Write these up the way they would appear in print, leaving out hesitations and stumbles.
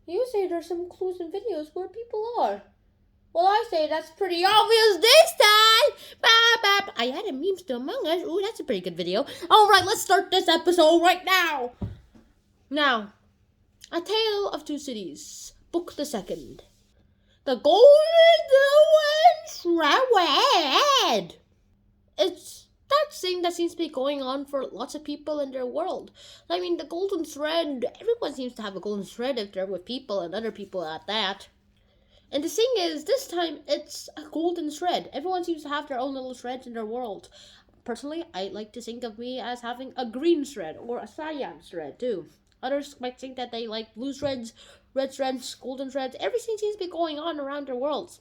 You say there's some clues in videos where people are. Well, I say that's pretty obvious this time. I had a memes to Among Us. Ooh, that's a pretty good video. All right, let's start this episode right now. Now, A Tale of Two Cities, Book the Second. The Golden Thread. It's that thing that seems to be going on for lots of people in their world. I mean, the golden thread, everyone seems to have a golden thread if they're with people and other people at that. And the thing is, this time it's a golden thread. Everyone seems to have their own little threads in their world. Personally, I like to think of me as having a green thread or a cyan thread too. Others might think that they like blue threads, red threads, golden threads. Everything seems to be going on around their worlds.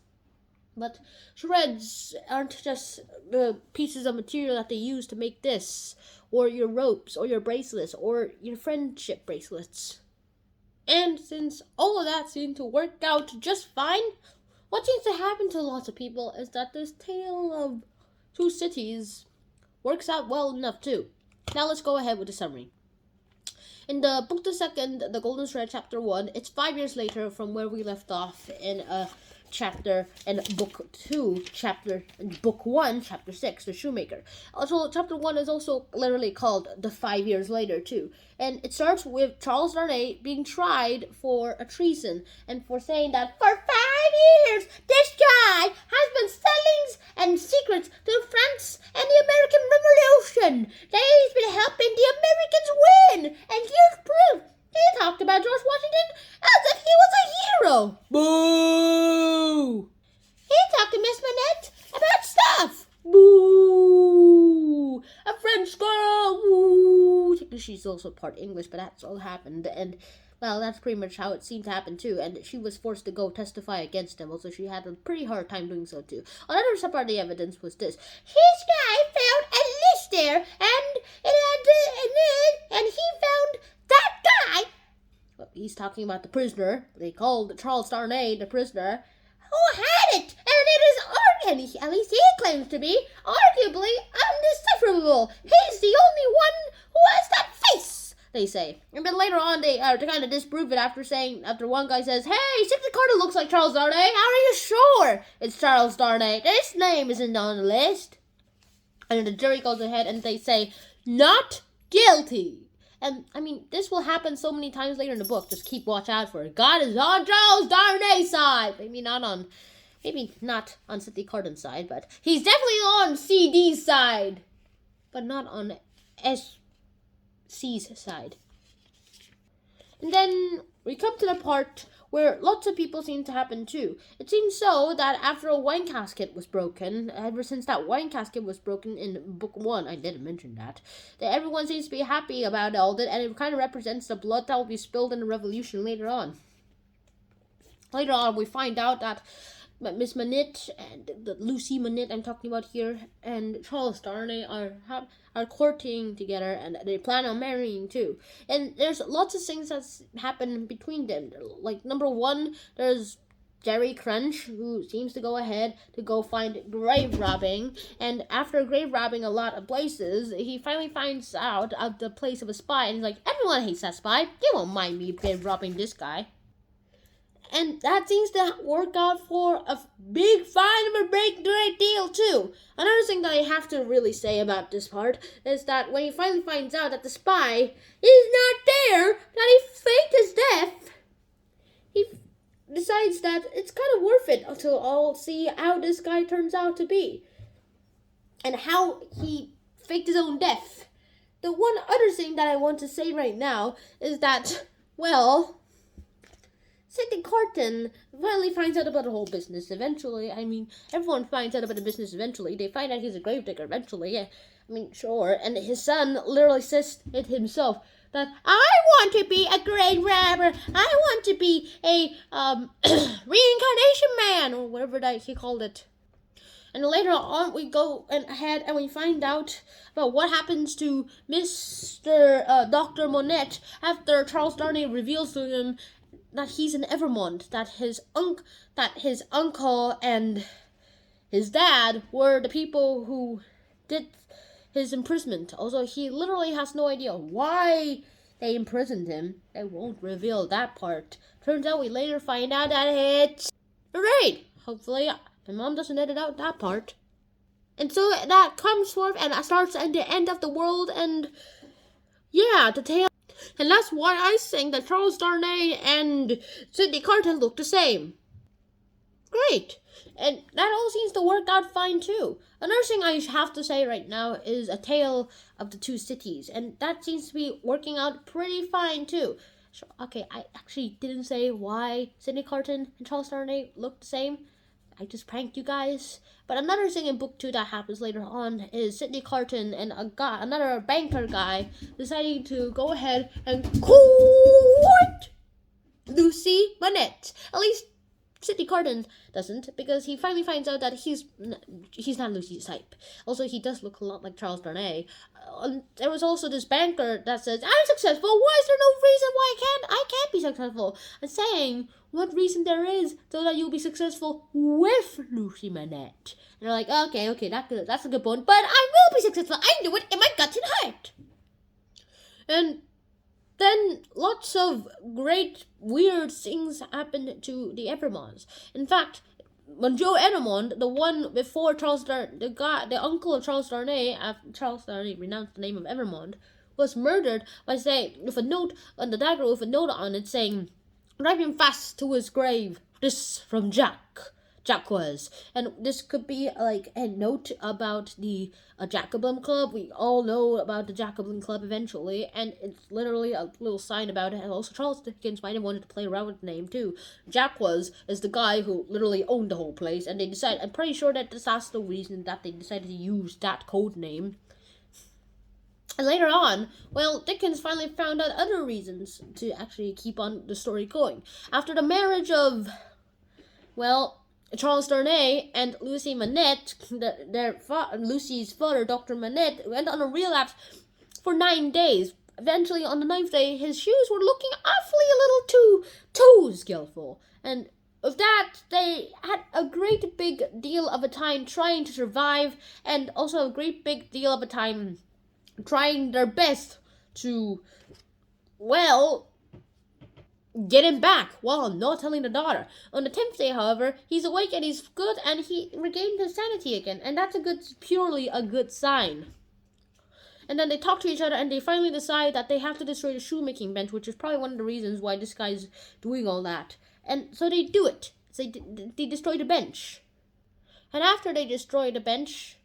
But threads aren't just the pieces of material that they use to make this, or your ropes, or your bracelets, or your friendship bracelets. And since all of that seemed to work out just fine, what seems to happen to lots of people is that this tale of two cities works out well enough too. Now let's go ahead with the summary. In the book the second, The Golden Thread, chapter 1, it's 5 years later from where we left off in chapter in book 2, book 1, chapter 6, The Shoemaker. Also, chapter 1 is also literally called The 5 Years Later too. And it starts with Charles Darnay being tried for a treason and for saying that for 5 years this guy has been selling and secrets to France and the American Revolution. That he's been helping the Americans win. And here's proof. He talked about George Washington as if he was a hero. Boo! He talked to Miss Manette about stuff. Boo! A French girl. Woo! She's also part English, but that's all happened. And, well, that's pretty much how it seemed to happen, too. And she was forced to go testify against him. Also, she had a pretty hard time doing so, too. Another part of the evidence was this. His guy found a list there, and he found that guy. Well, he's talking about the prisoner. They called Charles Darnay the prisoner. Who had it? And it is at least he claims to be, arguably undecipherable. He's the only one who has that face, they say. And then later on, they kind of disprove it after one guy says, hey, Signet Carter looks like Charles Darnay. How are you sure it's Charles Darnay? This name isn't on the list. And then the jury goes ahead and they say, not guilty. And, I mean, this will happen so many times later in the book. Just keep watch out for it. God is on Charles Darnay's side. Maybe not on Sidney Carton's side, but he's definitely on CD's side. But not on SC's side. And then we come to the part where lots of people seem to happen too. It seems so that after a wine casket was broken, ever since that wine casket was broken in book 1, I didn't mention that everyone seems to be happy about all that, and it kind of represents the blood that will be spilled in the revolution later on. Later on, we find out that Miss Manette and the Lucy Manette I'm talking about here and Charles Darnay are courting together, and they plan on marrying too. And there's lots of things that's happened between them. Like, number 1, there's Jerry Crunch, who seems to go ahead to go find grave robbing, and after grave robbing a lot of places, he finally finds out of the place of a spy, and he's like, everyone hates that spy. They won't mind me grave robbing this guy. And that seems to work out for a big, fine, great deal, too. Another thing that I have to really say about this part is that when he finally finds out that the spy is not there, that he faked his death, he decides that it's kind of worth it to all see how this guy turns out to be. And how he faked his own death. The one other thing that I want to say right now is that, well, Sidney Carton finally finds out about the whole business eventually. I mean, everyone finds out about the business eventually. They find out he's a gravedigger eventually. I mean, sure. And his son literally says it himself that I want to be a grave robber. I want to be a reincarnation man, or whatever that he called it. And later on, we go ahead and we find out about what happens to Mr. Dr. Monette after Charles Darnay reveals to him that he's an Evermont, that his uncle and his dad were the people who did his imprisonment. Also, he literally has no idea why they imprisoned him. They won't reveal that part. Turns out we later find out that it's a raid. Hopefully, my mom doesn't edit out that part. And so that comes forth and starts at the end of the world, and yeah, the tale. And that's why I think that Charles Darnay and Sydney Carton look the same. Great. And that all seems to work out fine too. Another thing I have to say right now is A Tale of the Two Cities, and that seems to be working out pretty fine too. So, okay, I actually didn't say why Sydney Carton and Charles Darnay look the same. I just pranked you guys. But another thing in book 2 that happens later on is Sydney Carton and another banker guy deciding to go ahead and court Lucy Manette. At least Sydney Carton doesn't, because he finally finds out that he's not Lucy's type. Also, he does look a lot like Charles Darnay. There was also this banker that says, "I'm successful. Why is there no reason why I can't be successful?" I'm saying, what reason there is so that you'll be successful with Lucy Manette? And they're like, okay, that's a good point. But I will be successful. I knew it in my gut and heart. And then lots of great weird things happened to the Evermonds. In fact, when Joe Edmond, the one before the uncle of Charles Darnay, after Charles Darnay renounced the name of Evermond, was murdered by saying, with a note on the dagger with a note on it saying, "Drive him fast to his grave. This from Jack." Jack was. And this could be like a note about the Jacobin Club. We all know about the Jacobin Club eventually, and it's literally a little sign about it. And also, Charles Dickens might have wanted to play around with the name too. Jack is the guy who literally owned the whole place, and I'm pretty sure that that's the reason that they decided to use that code name. And later on, Dickens finally found out other reasons to actually keep on the story going. After the marriage of, Charles Darnay and Lucy Manette, Lucy's father, Dr. Manette, went on a relapse for 9 days. Eventually, on the 9th day, his shoes were looking awfully a little too skillful. And with that, they had a great big deal of a time trying to survive, and also a great big deal of a time trying their best to, get him back while not telling the daughter. On the 10th day, however, he's awake and he's good, and he regained his sanity again, and that's purely a good sign. And then they talk to each other, and they finally decide that they have to destroy the shoemaking bench, which is probably one of the reasons why this guy's doing all that. And so they do it. They destroy the bench. And after they destroy the bench,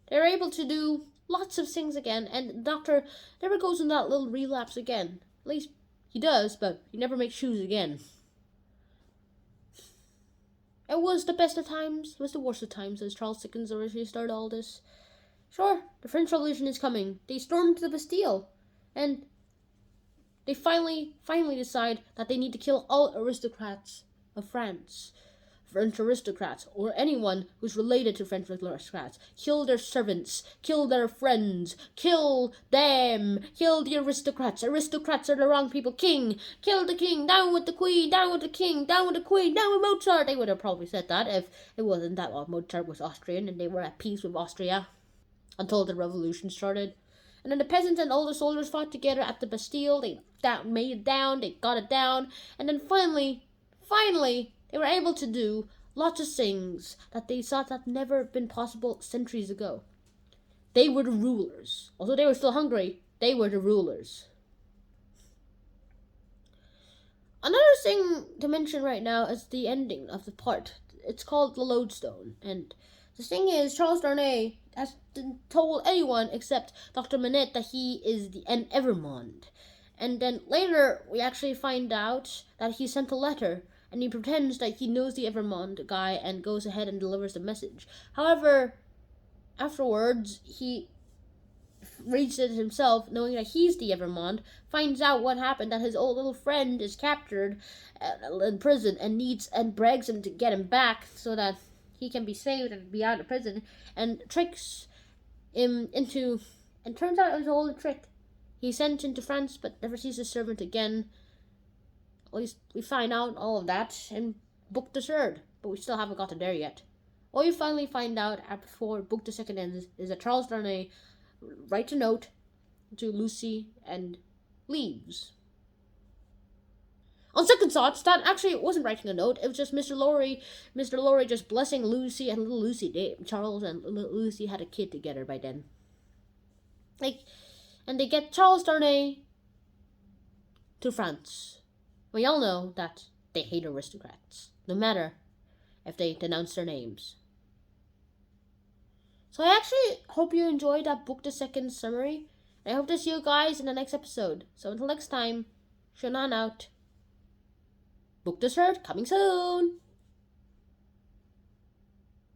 they're able to do lots of things again, and the doctor never goes in that little relapse again. At least he does, but he never makes shoes again. It was the best of times, it was the worst of times, as Charles Dickens originally started all this. Sure, the French Revolution is coming. They stormed the Bastille, and they finally decide that they need to kill all aristocrats of France. French aristocrats, or anyone who's related to French aristocrats. Kill their servants, kill their friends, kill them, kill the aristocrats. Aristocrats are the wrong people. King, kill the king, down with the queen, down with the king, down with the queen, down with Mozart. They would have probably said that if it wasn't that Mozart was Austrian and they were at peace with Austria until the revolution started. And then the peasants and all the soldiers fought together at the Bastille. They made it down, they got it down, and then finally, they were able to do lots of things that they thought had never been possible centuries ago. They were the rulers. Although they were still hungry, they were the rulers. Another thing to mention right now is the ending of the part. It's called The Lodestone. And the thing is, Charles Darnay hasn't told anyone except Dr. Manette that he is an Evermond. And then later, we actually find out that he sent a letter, and he pretends that he knows the Evermond guy and goes ahead and delivers the message. However, afterwards, he reads it himself, knowing that he's the Evermond, finds out what happened, that his old little friend is captured in prison and begs him to get him back so that he can be saved and be out of prison, and tricks him into, and turns out it was all a trick. He's sent into France, but never sees his servant again. At least we find out all of that in book the 3rd, but we still haven't gotten there yet. All you finally find out before book the 2nd ends is that Charles Darnay writes a note to Lucy, and leaves. On second thoughts, that actually wasn't writing a note. It was just Mr. Lorry just blessing Lucy and little Lucy. Charles and little Lucy had a kid together by then. And they get Charles Darnay to France. We all know that they hate aristocrats, no matter if they denounce their names. So I actually hope you enjoyed that Book the Second summary. I hope to see you guys in the next episode. So until next time, Shannon out. Book the Third coming soon.